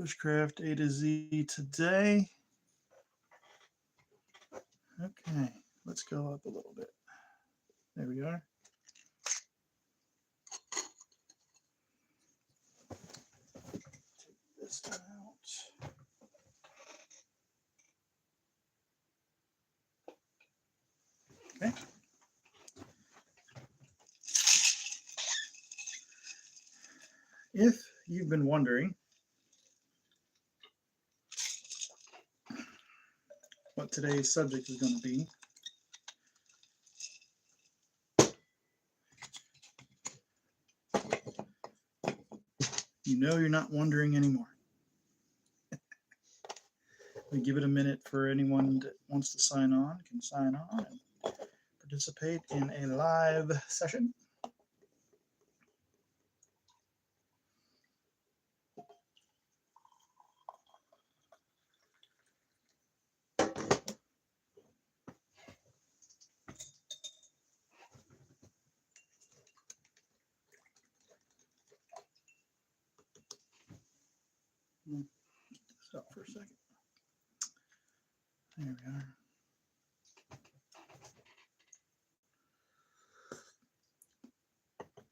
Bushcraft A to Z today. Okay, let's go up a little bit. There we are. Take this out. Okay. If you've been wondering what today's subject is going to be, you know you're not wondering anymore. We give it a minute for anyone that wants to sign on, can sign on and participate in a live session. Stop for a second. There we are.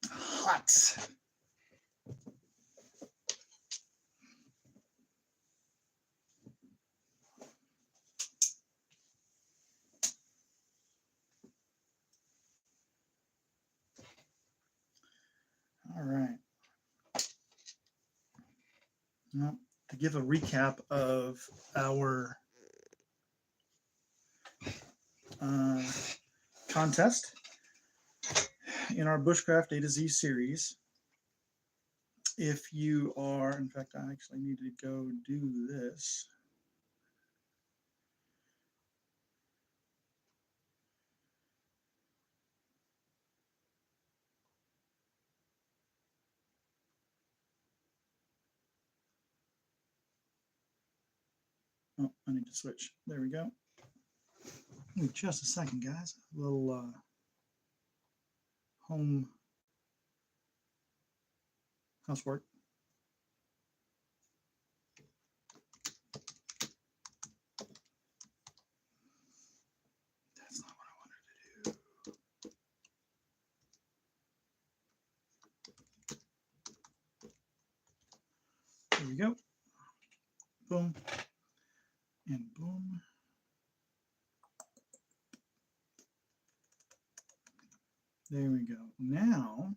Hot. All right. Well, to give a recap of our contest in our Bushcraft A to Z series, if you are, in fact, I actually need to go do this. Oh, I need to switch. There we go. Give me just a second, guys. A little home housework. That's not what I wanted to do. There we go. Boom. And boom. There we go. Now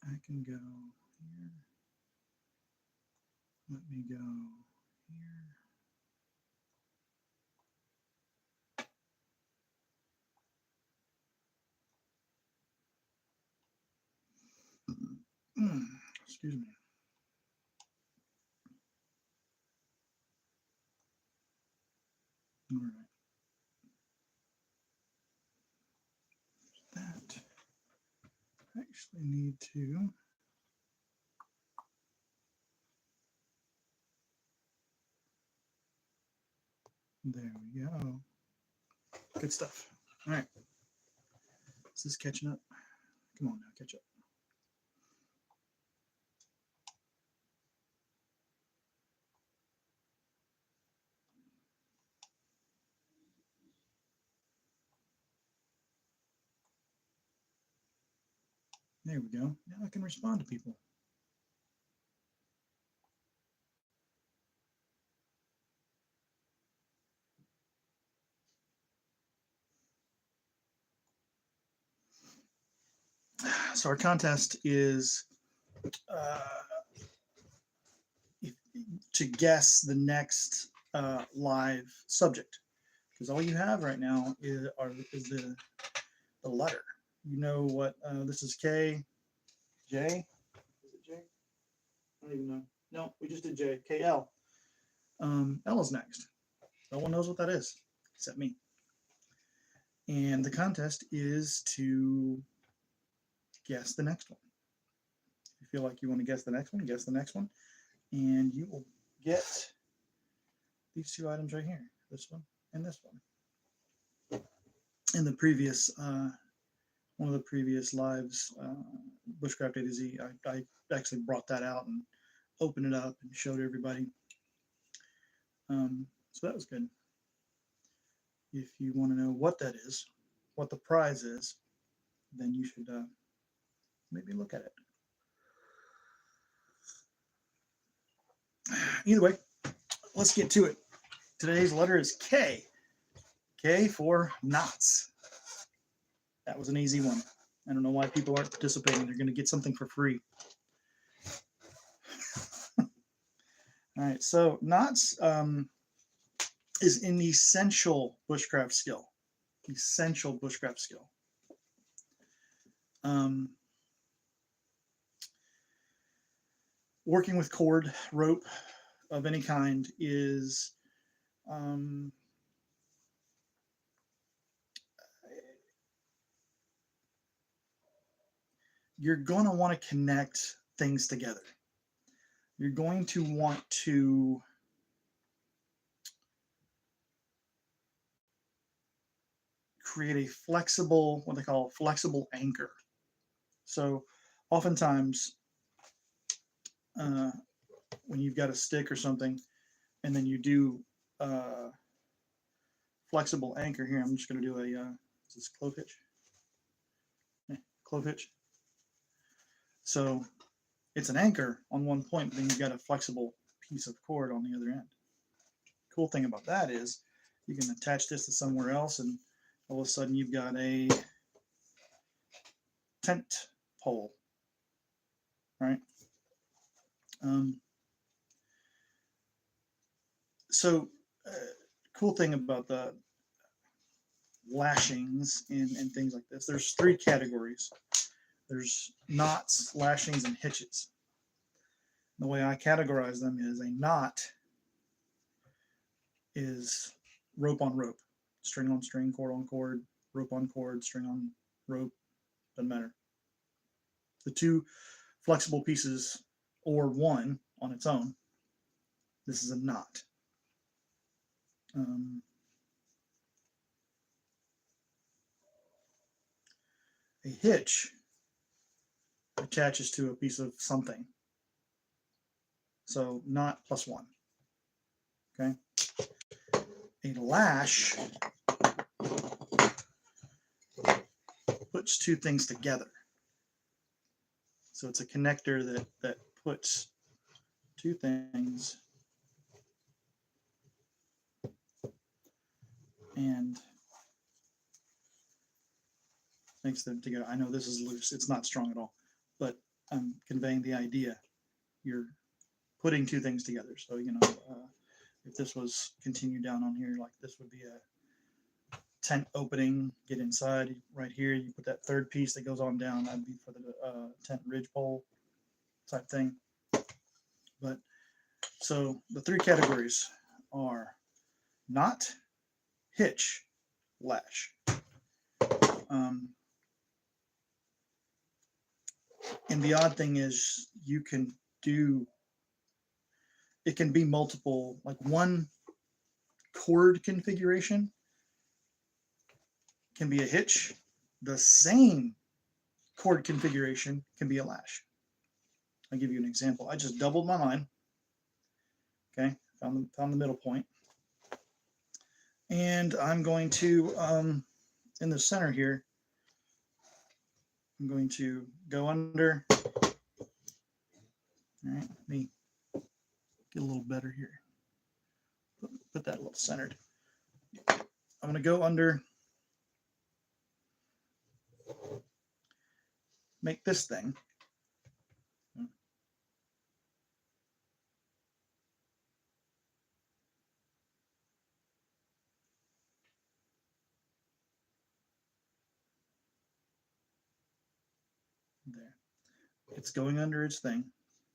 I can go here. Let me go here. Excuse me. All right. That I actually need to. There we go. Good stuff. All right. Is this catching up? Come on now, catch up. There we go. Now I can respond to people. So our contest is to guess the next live subject, because all you have right now is the letter. You know what? This is K, J. Is it J? I don't even know. No, we just did J. K, L. L is next. No one knows what that is except me. And the contest is to guess the next one. If you feel like you want to guess the next one, guess the next one. And you will get these two items right here, this one and this one. In the previous one of the previous lives, Bushcraft A to Z, I actually brought that out and opened it up and showed everybody. So that was good. If you want to know what that is, what the prize is, then you should maybe look at it. Either way, let's get to it. Today's letter is K. K for knots. That was an easy one. I don't know why people aren't participating. They're going to get something for free. All right, so knots is an essential bushcraft skill. Essential bushcraft skill. Working with cord, rope of any kind is you're going to want to connect things together. You're going to want to create a flexible, what they call a flexible anchor. So oftentimes when you've got a stick or something and then you do flexible anchor here, I'm just going to do a, is this clove hitch? Yeah, clove hitch. So it's an anchor on one point, but then you've got a flexible piece of cord on the other end. Cool thing about that is you can attach this to somewhere else and all of a sudden you've got a tent pole, right? Cool thing about the lashings and things like this, there's three categories. There's knots, lashings, and hitches. The way I categorize them is a knot is rope on rope, string on string, cord on cord, rope on cord, string on rope, doesn't matter. The two flexible pieces or one on its own, this is a knot. A hitch attaches to a piece of something. So knot plus one. Okay. A lash puts two things together. So it's a connector that puts two things and makes them together. I know this is loose. It's not strong at all, but I'm conveying the idea. You're putting two things together. So, you know, if this was continued down on here, like this would be a tent opening, get inside right here. You put that third piece that goes on down. That'd be for the tent ridge pole type thing. But so the three categories are knot, hitch, lash. And the odd thing is you can do, it can be multiple, like one cord configuration can be a hitch. The same cord configuration can be a lash. I'll give you an example. I just doubled my line. Okay, found the middle point. And I'm going to, in the center here, I'm going to go under. All right, let me get a little better here. Put that a little centered. I'm going to go under, make this thing. There. It's going under its thing.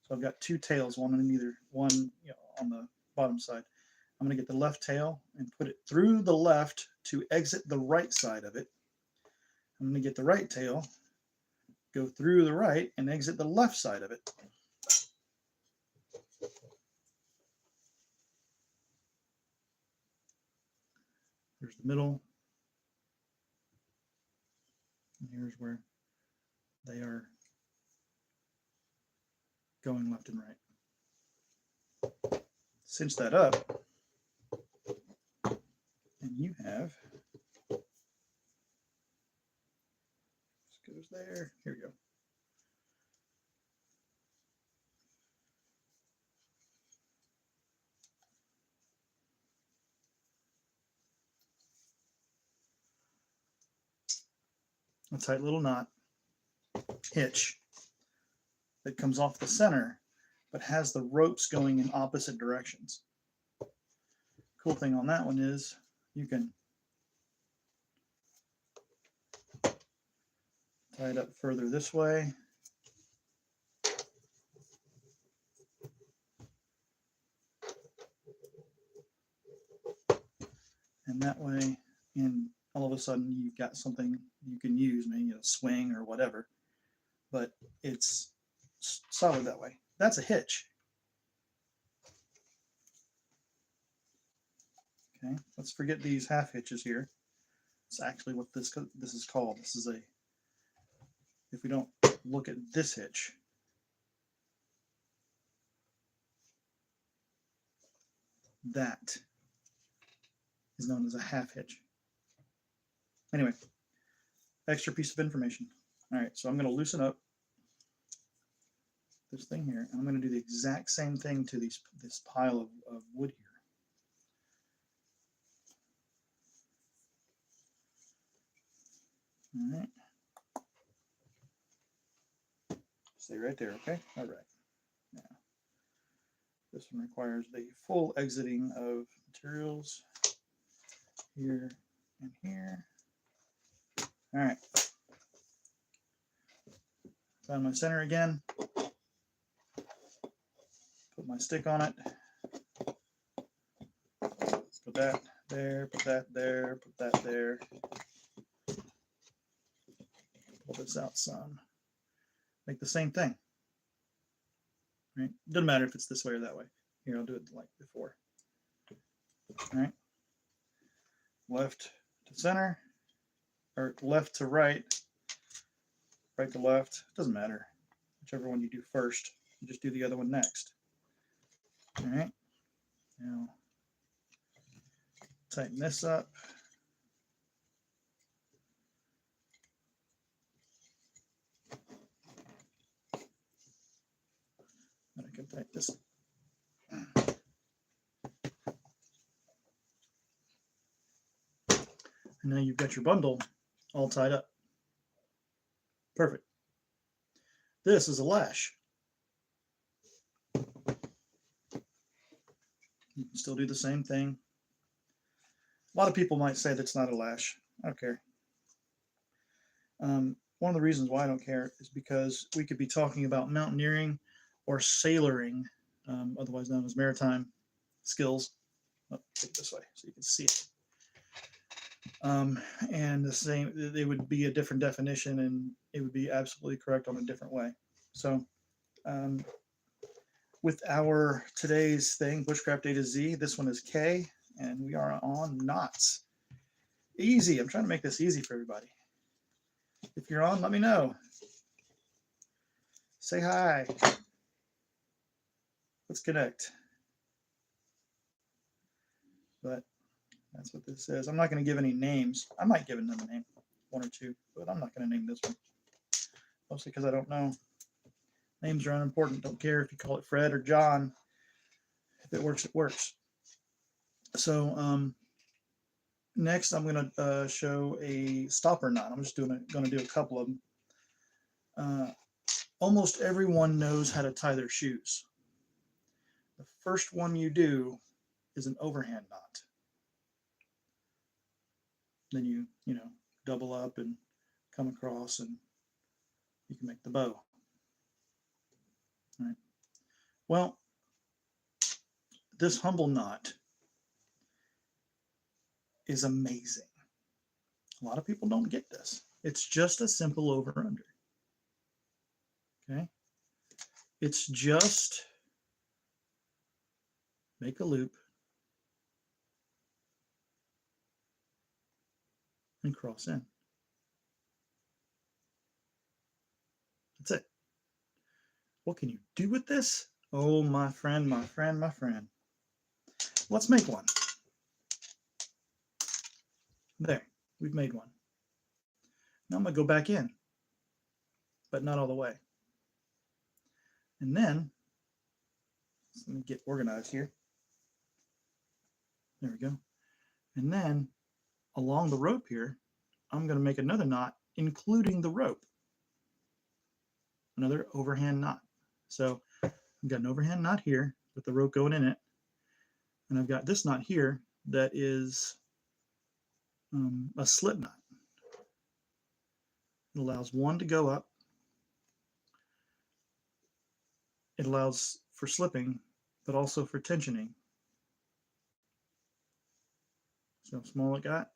So I've got two tails, one on either, one, you know, on the bottom side. I'm going to get the left tail and put it through the left to exit the right side of it. I'm going to get the right tail, go through the right and exit the left side of it. There's the middle. And here's where they are going left and right. Cinch that up, and you have, this goes there, here we go. A tight little knot hitch that comes off the center, but has the ropes going in opposite directions. Cool thing on that one is you can tie it up further this way. And that way, and all of a sudden you've got something you can use, maybe a swing or whatever, but it's solid that way. That's a hitch. Okay, let's forget these half hitches here. It's actually what this is called. This is a, if we don't look at this hitch, that is known as a half hitch. Anyway, extra piece of information. All right, so I'm going to loosen up this thing here, and I'm going to do the exact same thing to this pile of wood here. All right. Stay right there, okay? All right. Now, this one requires the full exiting of materials here and here. All right. Found my center again. Put my stick on it. Put that there, put that there, put that there. Pull this out some. Make the same thing. Right? Doesn't matter if it's this way or that way. Here, I'll do it like before. All right. Left to center, or left to right, right to left. Doesn't matter. Whichever one you do first, you just do the other one next. All right. Now, tighten this up. And I can tighten this. And now you've got your bundle all tied up. Perfect. This is a lash. You can still do the same thing. A lot of people might say that's not a lash. I don't care. One of the reasons why I don't care is because we could be talking about mountaineering or sailoring, otherwise known as maritime skills. Oh, take it this way so you can see it. And the same, it would be a different definition, and it would be absolutely correct on a different way. So, with our today's thing, Bushcraft A to Z, this one is K, and we are on knots. Easy. I'm trying to make this easy for everybody. If you're on, let me know. Say hi. Let's connect. But that's what this is. I'm not going to give any names. I might give another name, one or two, but I'm not going to name this one. Mostly because I don't know. Names are unimportant. Don't care if you call it Fred or John. If it works, it works. So next I'm going to show a stopper knot. I'm just going to do a couple of them. Almost everyone knows how to tie their shoes. The first one you do is an overhand knot. Then you double up and come across, and you can make the bow. All right. Well, this humble knot is amazing. A lot of people don't get this. It's just a simple over-under. Okay? It's just make a loop and cross in. What can you do with this? Oh, my friend, my friend, my friend. Let's make one. There, we've made one. Now I'm going to go back in, but not all the way. And then, let me get organized here. There we go. And then, along the rope here, I'm going to make another knot, including the rope. Another overhand knot. So I've got an overhand knot here with the rope going in it. And I've got this knot here that is a slip knot. It allows one to go up. It allows for slipping, but also for tensioning. So small it got.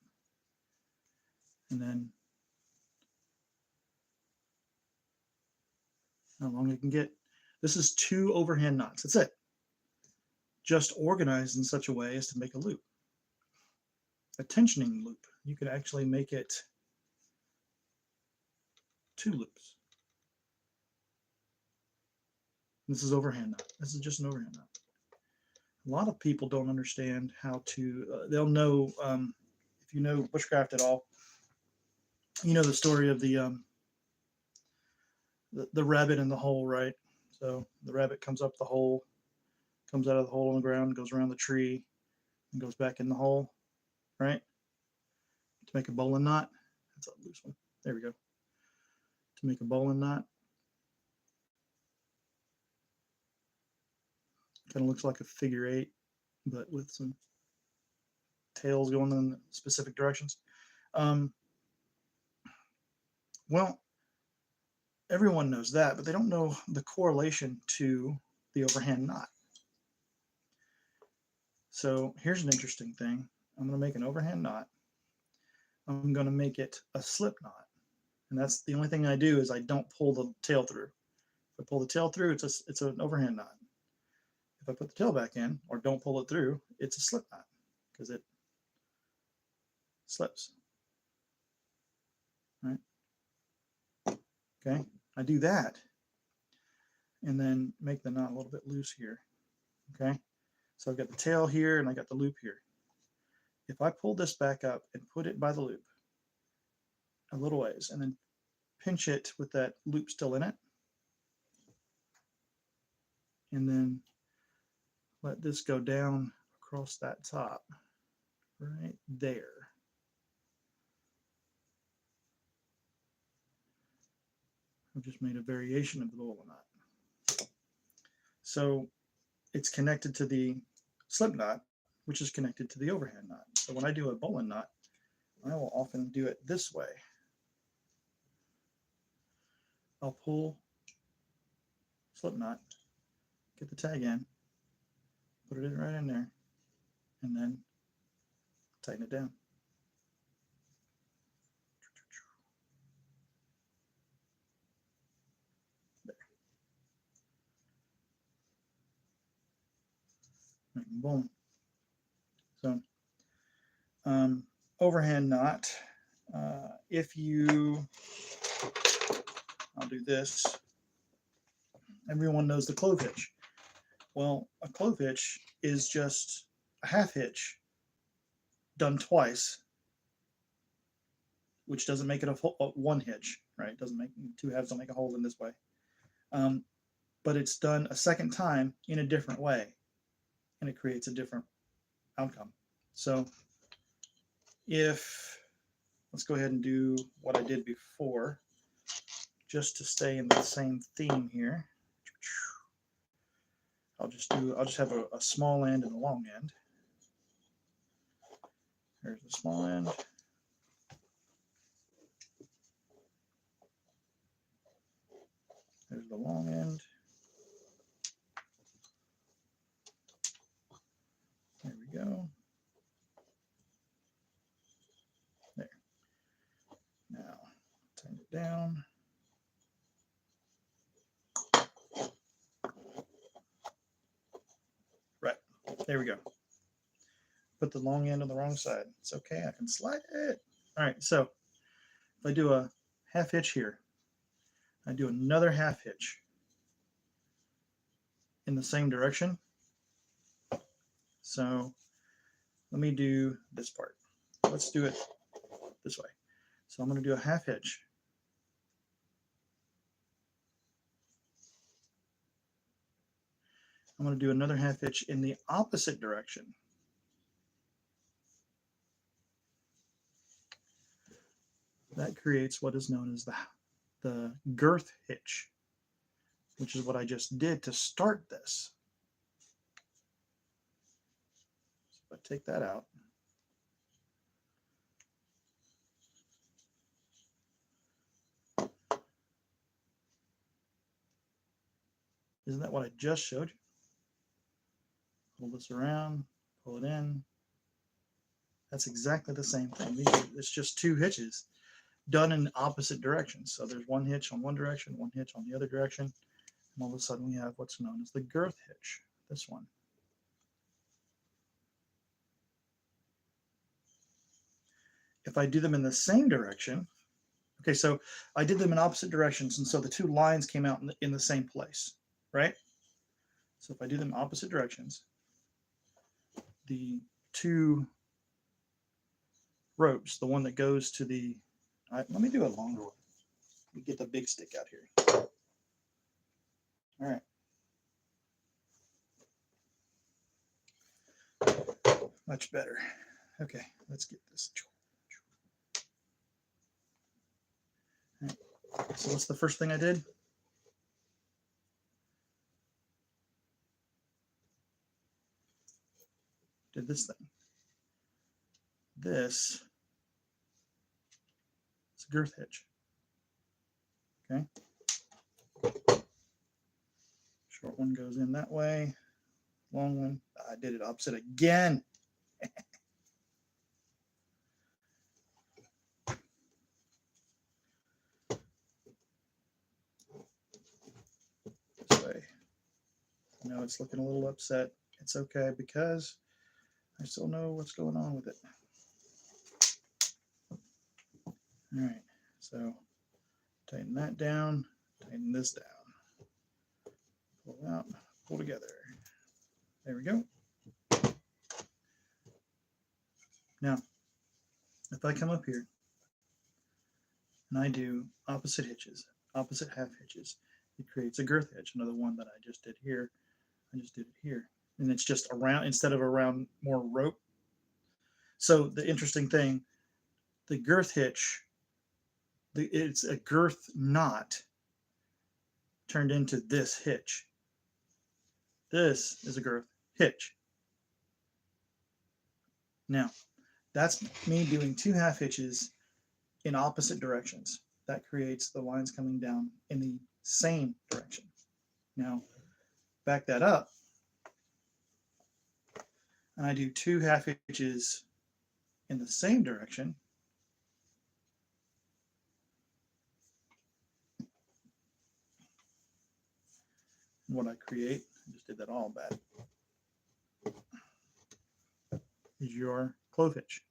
And then how long it can get. This is 2 overhand knots. That's it. Just organized in such a way as to make a loop. A tensioning loop. You could actually make it 2 loops. This is overhand knot. This is just an overhand knot. A lot of people don't understand how to, they'll know, if you know bushcraft at all, you know the story of the rabbit in the hole, right? So the rabbit comes up the hole, comes out of the hole in the ground, goes around the tree, and goes back in the hole, right? To make a bowline knot. That's a loose one. There we go. To make a bowline knot. Kind of looks like a figure 8, but with some tails going in specific directions. Well, everyone knows that, but they don't know the correlation to the overhand knot. So here's an interesting thing. I'm going to make an overhand knot. I'm going to make it a slip knot. And that's the only thing I do is I don't pull the tail through. If I pull the tail through, it's an overhand knot. If I put the tail back in or don't pull it through, it's a slip knot because it slips. Right? Okay, I do that and then make the knot a little bit loose here. Okay, so I've got the tail here and I got the loop here. If I pull this back up and put it by the loop a little ways and then pinch it with that loop still in it, and then let this go down across that top right there. I've just made a variation of the bowline knot. So it's connected to the slip knot, which is connected to the overhand knot. So when I do a bowline knot, I will often do it this way. I'll pull slip knot, get the tag in, put it right in there, and then tighten it down. There. Boom. So overhand knot. If you, I'll do this. Everyone knows the clove hitch. Well, a clove hitch is just a half hitch done twice, which doesn't make it a one hitch, right? Doesn't make 2 halves don't make a hole in this way. But it's done a second time in a different way, and it creates a different outcome. So if, let's go ahead and do what I did before, just to stay in the same theme here. I'll just have a small end and a long end. There's the small end. There's the long end. There we go. There. Now, tighten it down. Right. There we go. Put the long end on the wrong side. It's okay. I can slide it. All right. So if I do a half hitch here, I do another half hitch. in the same direction. So let me do this part. Let's do it this way. So I'm going to do a half hitch. I'm going to do another half hitch in the opposite direction. That creates what is known as the girth hitch, which is what I just did to start this. So if I take that out, isn't that what I just showed you? Pull this around, pull it in. That's exactly the same thing. It's just two hitches done in opposite directions. So there's one hitch on one direction, one hitch on the other direction, and all of a sudden we have what's known as the girth hitch, this one. If I do them in the same direction, okay, so I did them in opposite directions, and so the two lines came out in the same place, right? So if I do them opposite directions, the two ropes, the one that goes to the, let me do a longer one. Let me get the big stick out here. All right. Much better. Okay, let's get this. All right. So what's the first thing I did? Did this thing. This is a girth hitch. Okay. Short one goes in that way. Long one. I did it opposite again. This way. I know it's looking a little upset. It's okay because I still know what's going on with it. All right, so tighten that down, tighten this down, pull out, pull together. There we go. Now, if I come up here and I do opposite hitches, opposite half hitches, it creates a girth hitch, another one that I just did here. I just did it here. And it's just around, instead of around more rope. So the interesting thing, the girth hitch, it's a girth knot turned into this hitch. This is a girth hitch. Now, that's me doing two half hitches in opposite directions. That creates the lines coming down in the same direction. Now, back that up, and I do two half hitches in the same direction. And what I create, I just did that all bad, is your clove hitch.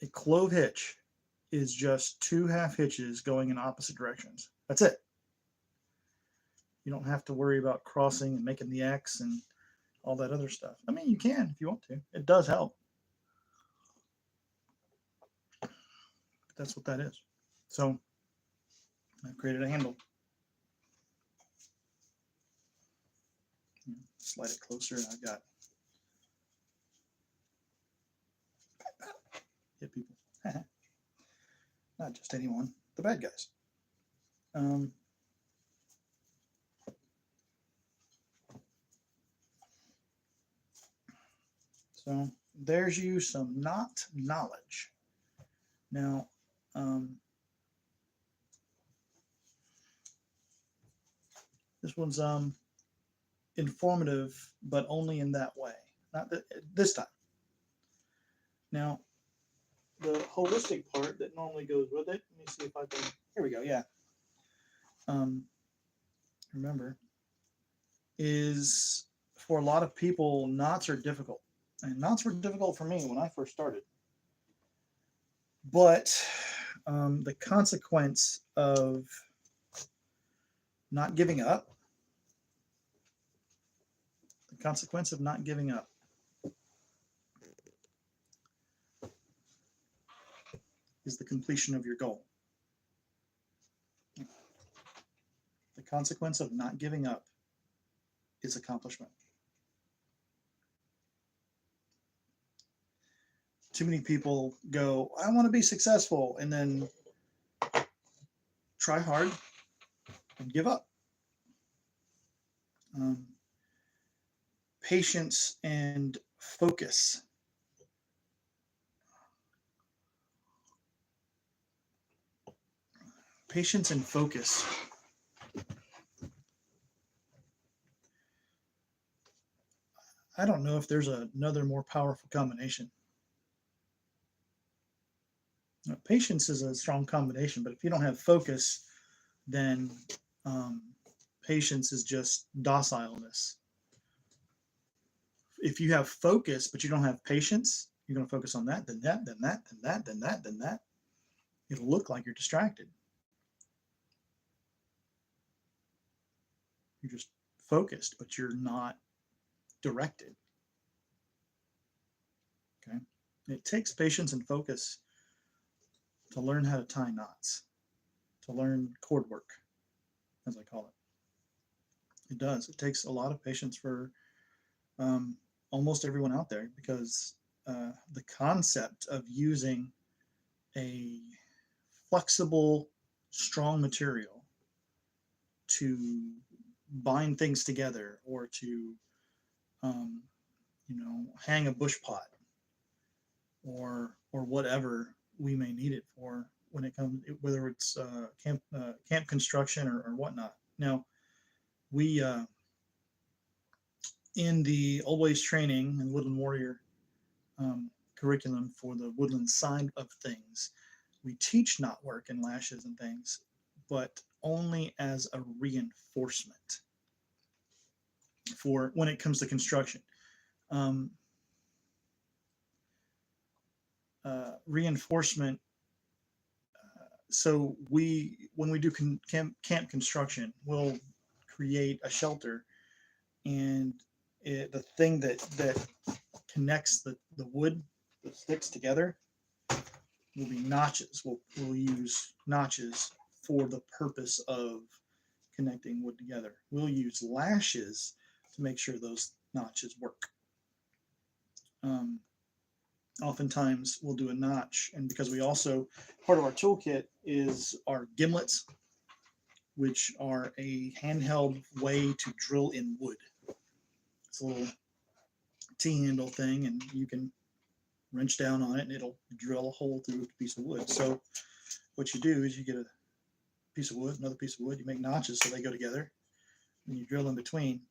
A clove hitch is just two half hitches going in opposite directions. That's it. You don't have to worry about crossing and making the X and all that other stuff. I mean, you can if you want to. It does help. But that's what that is. So I've created a handle. Slide it closer, and I've got hit people. Not just anyone, the bad guys. So there's you some knot knowledge. Now, this one's informative, but only in that way. Not this time. Now, the holistic part that normally goes with it. Let me see if I can. Here we go. Yeah. Remember, is for a lot of people, knots are difficult, and knots were difficult for me when I first started. But the consequence of not giving up consequence of not giving up is the completion of your goal. The consequence of not giving up is accomplishment. Too many people go, I want to be successful, and then try hard and give up. Patience and focus. Patience and focus. I don't know if there's another more powerful combination. Patience is a strong combination, but if you don't have focus, then patience is just docileness. If you have focus, but you don't have patience, you're going to focus on that, then that, then that, then that, then that, then that. It'll look like you're distracted. You're just focused, but you're not directed. Okay. It takes patience and focus to learn how to tie knots, to learn cord work, as I call it. It does. It takes a lot of patience for almost everyone out there, because the concept of using a flexible, strong material to bind things together, or to hang a bush pot, or whatever we may need it for, when it comes, whether it's camp construction or whatnot. Now, we in the Always Training and Woodland Warrior curriculum for the woodland side of things, we teach knot work and lashes and things, but only as a reinforcement for when it comes to construction. Reinforcement. So when we do camp construction, we'll create a shelter, and the thing that connects the wood, the sticks together, will be notches. We'll use notches for the purpose of connecting wood together. We'll use lashes to make sure those notches work. Oftentimes we'll do a notch, and because we also, part of our toolkit is our gimlets, which are a handheld way to drill in wood. It's a little T-handle thing, and you can wrench down on it and it'll drill a hole through a piece of wood. So what you do is you get a piece of wood, another piece of wood, you make notches so they go together, and you drill in between,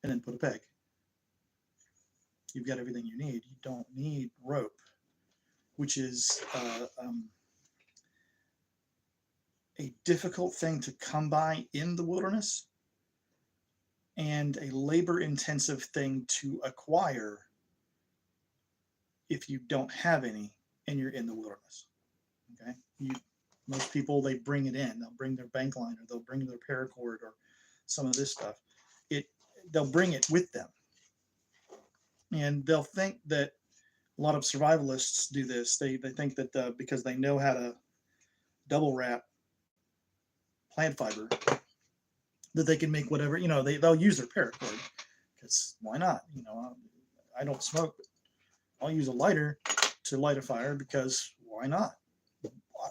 and then put a peg. You've got everything you need. You don't need rope, which is a difficult thing to come by in the wilderness, and a labor-intensive thing to acquire if you don't have any and you're in the wilderness. Okay, most people, they bring it in. They'll bring their bank line, or they'll bring their paracord, or some of this stuff. They'll bring it with them, and they'll think that a lot of survivalists do this. They think that because they know how to double wrap plant fiber, that they can make whatever, they'll use their paracord, because why not? I don't smoke, but I'll use a lighter to light a fire, because why not?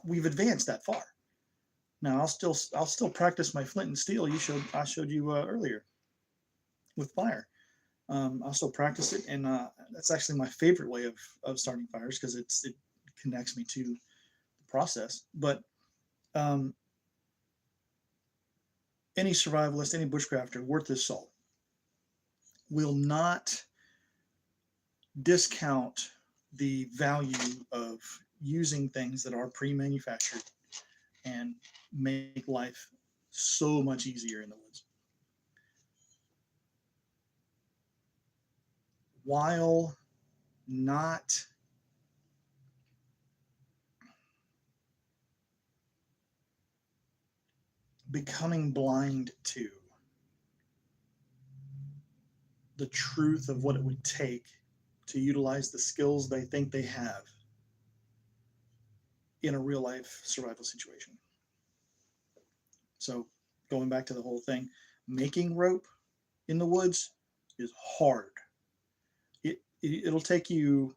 We've advanced that far. Now I'll still practice my flint and steel I showed you earlier with fire. I'll still practice it, and that's actually my favorite way of starting fires, because it connects me to the process. But any survivalist, any bushcrafter worth his salt will not discount the value of using things that are pre-manufactured and make life so much easier in the woods, while not becoming blind to the truth of what it would take to utilize the skills they think they have in a real life survival situation. So, going back to the whole thing, making rope in the woods is hard. It'll take you.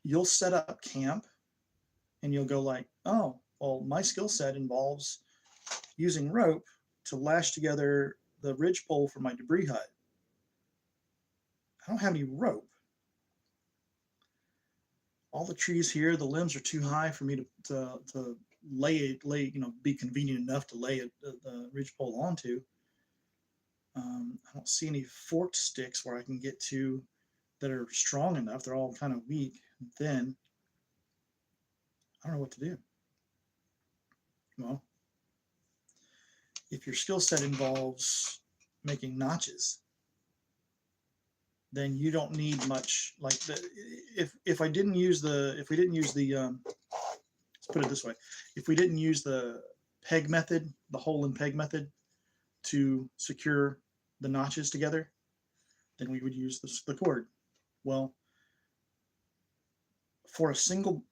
You'll set up camp, and you'll go like, oh, well, my skill set involves using rope to lash together the ridge pole for my debris hut. I don't have any rope. All the trees here, the limbs are too high for me to lay, be convenient enough to lay the ridge pole onto. I don't see any forked sticks where I can get to that are strong enough. They're all kind of weak and thin. I don't know what to do. Well, if your skill set involves making notches, then you don't need much. Like if we didn't use the let's put it this way, if we didn't use the peg method, the hole and peg method to secure the notches together, then we would use the cord. Well, for a single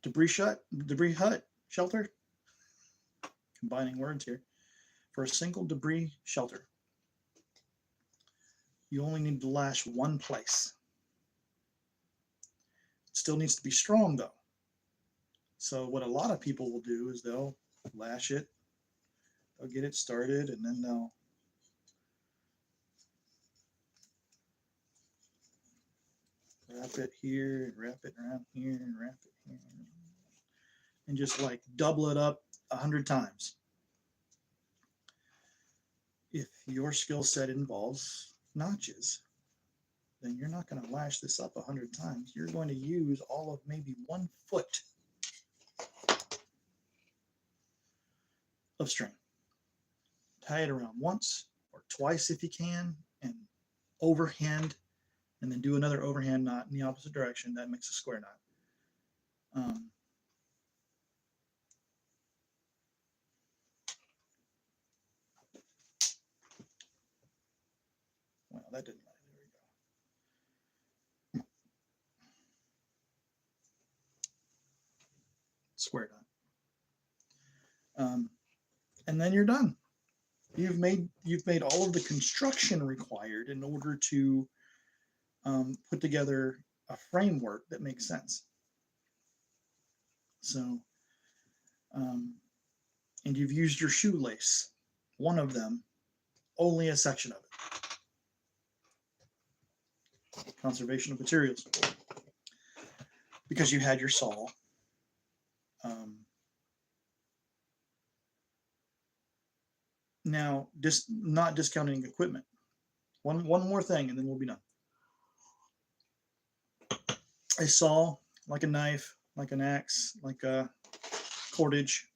debris hut shelter, combining words here, for a single debris shelter, you only need to lash one place. It still needs to be strong though. So what a lot of people will do is they'll lash it, they'll get it started, and then they'll wrap it here, and wrap it around here, and wrap it here, and just like double it up 100 times. If your skill set involves notches, then you're not going to lash this up 100 times. You're going to use all of maybe 1 foot of string. Tie it around once or twice if you can, and overhand, and then do another overhand knot in the opposite direction. That makes a square knot. Well, that didn't matter. There we go. Square knot. And then you're done. You've made all of the construction required in order to put together a framework that makes sense. So, and you've used your shoelace, one of them, only a section of it. Conservation of materials. Because you had your saw. Now, not discounting equipment. One more thing, and then we'll be done. A saw, like a knife, like an axe, like a cordage.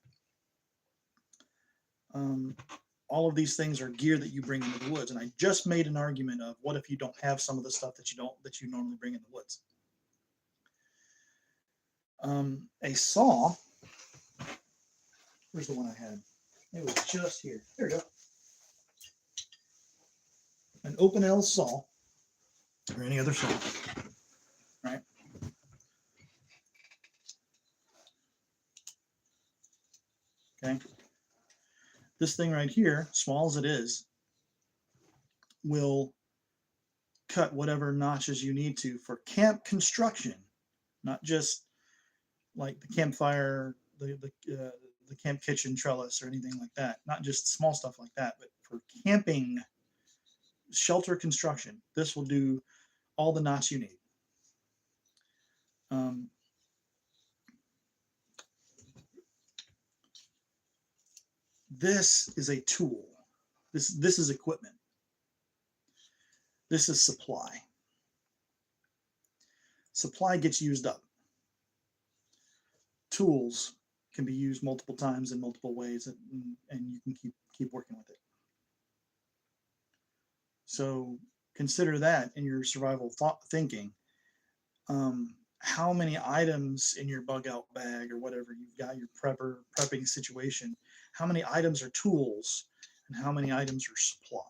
All of these things are gear that you bring into the woods. And I just made an argument of what if you don't have some of the stuff that you normally bring in the woods. A saw. Where's the one I had? It was just here. There we go. An open L saw, or any other saw, right? Okay. This thing right here, small as it is, will cut whatever notches you need to for camp construction, not just like the campfire, the camp kitchen trellis or anything like that. Not just small stuff like that, but for camping, shelter construction, this will do all the knots you need. This is a tool. This is equipment. This is supply. Supply gets used up. Tools can be used multiple times in multiple ways, and you can keep working with it. So consider that in your survival thinking. How many items in your bug out bag or whatever you've got, your prepping situation, how many items are tools and how many items are supply?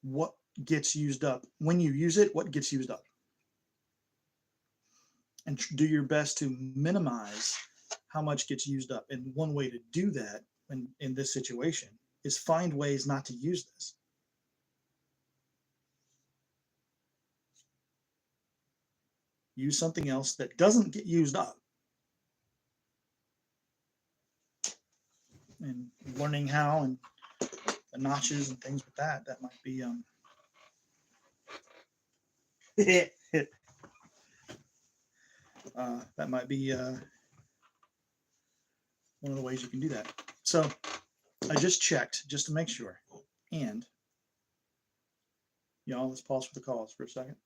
what gets used up. When you use it, what gets used up. And do your best to minimize how much gets used up. And one way to do that in this situation is find ways not to use this. Use something else that doesn't get used up. And learning how, and the notches and things with that might be that might be one of the ways you can do that. So I just checked just to make sure. And y'all, let's pause for the calls for a second.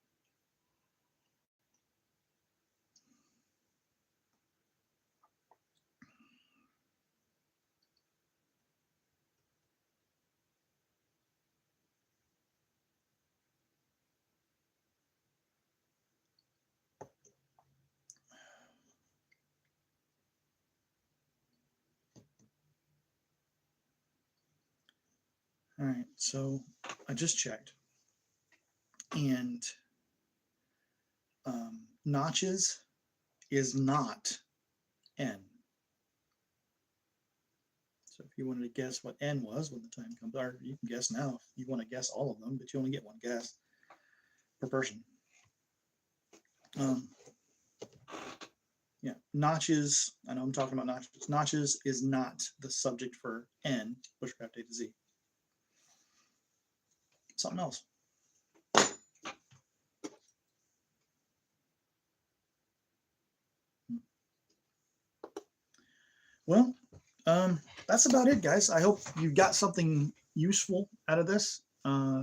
All right, so I just checked, and notches is not N. So if you wanted to guess what N was when the time comes, or you can guess now if you want to guess all of them, but you only get one guess per person. Yeah, notches, I know I'm talking about notches. Notches is not the subject for N, Bushcraft A to Z. Something else. Well, that's about it, guys. I hope you got something useful out of this. I'll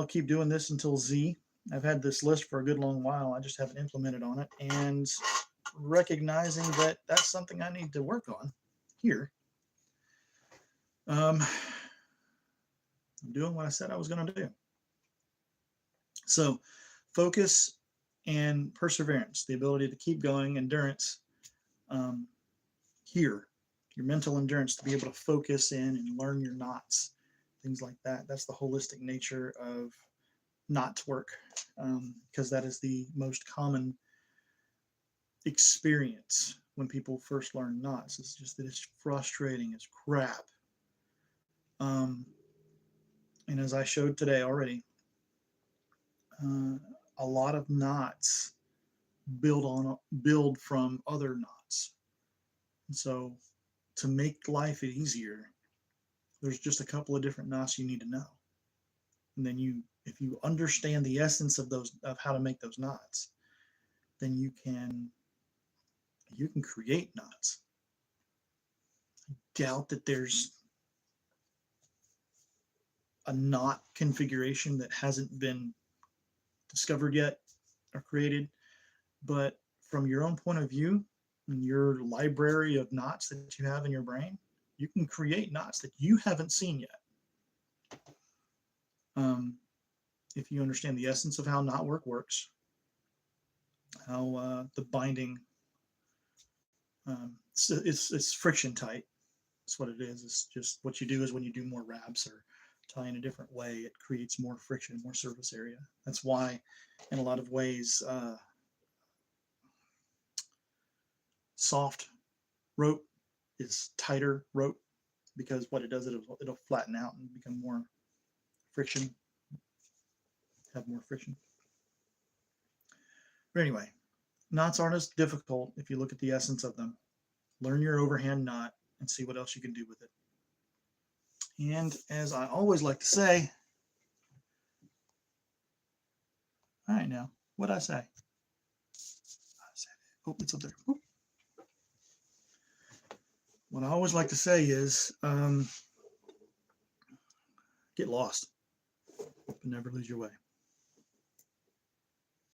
keep doing this until Z. I've had this list for a good long while. I just haven't implemented on it, and recognizing that that's something I need to work on here. I'm doing what I said I was going to do. So, focus and perseverance, the ability to keep going, endurance. Here, your mental endurance to be able to focus in and learn your knots, things like that. That's the holistic nature of knots work, because that is the most common experience when people first learn knots. It's just that it's frustrating as crap. And as I showed today already, a lot of knots build from other knots. And so to make life easier, there's just a couple of different knots you need to know. And then if you understand the essence of how to make those knots, then you can create knots. I doubt that there's a knot configuration that hasn't been discovered yet or created, but from your own point of view and your library of knots that you have in your brain, you can create knots that you haven't seen yet. If you understand the essence of how knot work works, how the binding, it's friction tight. That's what it is. It's just what you do is when you do more wraps or tie in a different way, it creates more friction, more surface area. That's why, in a lot of ways, soft rope is tighter rope, because what it does, it'll flatten out and become more friction, have more friction. But anyway, knots aren't as difficult if you look at the essence of them. Learn your overhand knot and see what else you can do with it. And as I always like to say, all right, now, what'd I say? Oh, it's up there. Oop. What I always like to say is, get lost, but never lose your way.